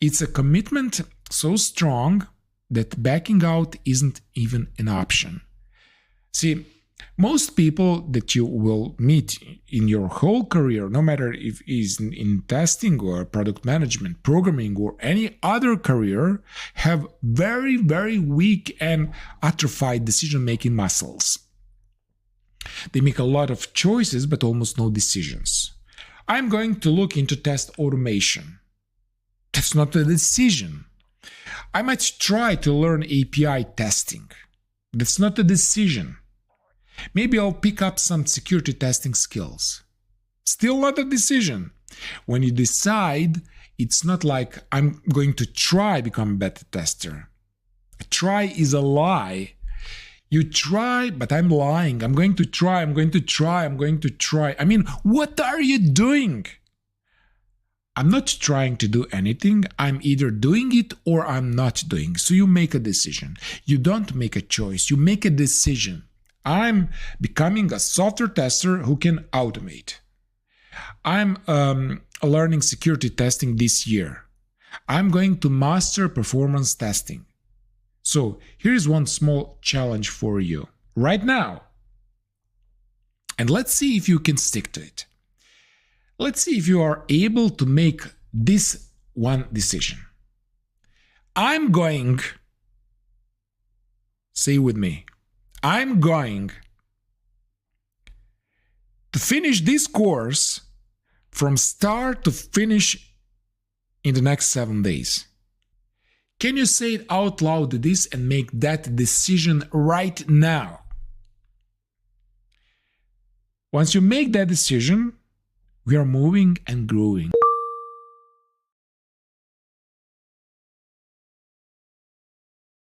It's a commitment so strong that backing out isn't even an option. See, most people that you will meet in your whole career, no matter if it's in testing or product management, programming, or any other career, have very, very weak and atrophied decision-making muscles. They make a lot of choices, but almost no decisions. I'm going to look into test automation. That's not a decision. I might try to learn API testing. That's not a decision. Maybe I'll pick up some security testing skills. Still not a decision. When you decide, it's not like I'm going to try become a better tester. A try is a lie. You try, but I'm lying. I'm going to try, I'm going to try, I'm going to try. I mean, what are you doing? I'm not trying to do anything. I'm either doing it or I'm not doing. So you make a decision. You don't make a choice. You make a decision. I'm becoming a software tester who can automate. I'm learning security testing this year. I'm going to master performance testing. So here's one small challenge for you right now. And let's see if you can stick to it. Let's see if you are able to make this one decision. I'm going, say with me, I'm going to finish this course from start to finish in the next 7 days. Can you say it out loud this and make that decision right now? Once you make that decision, we are moving and growing.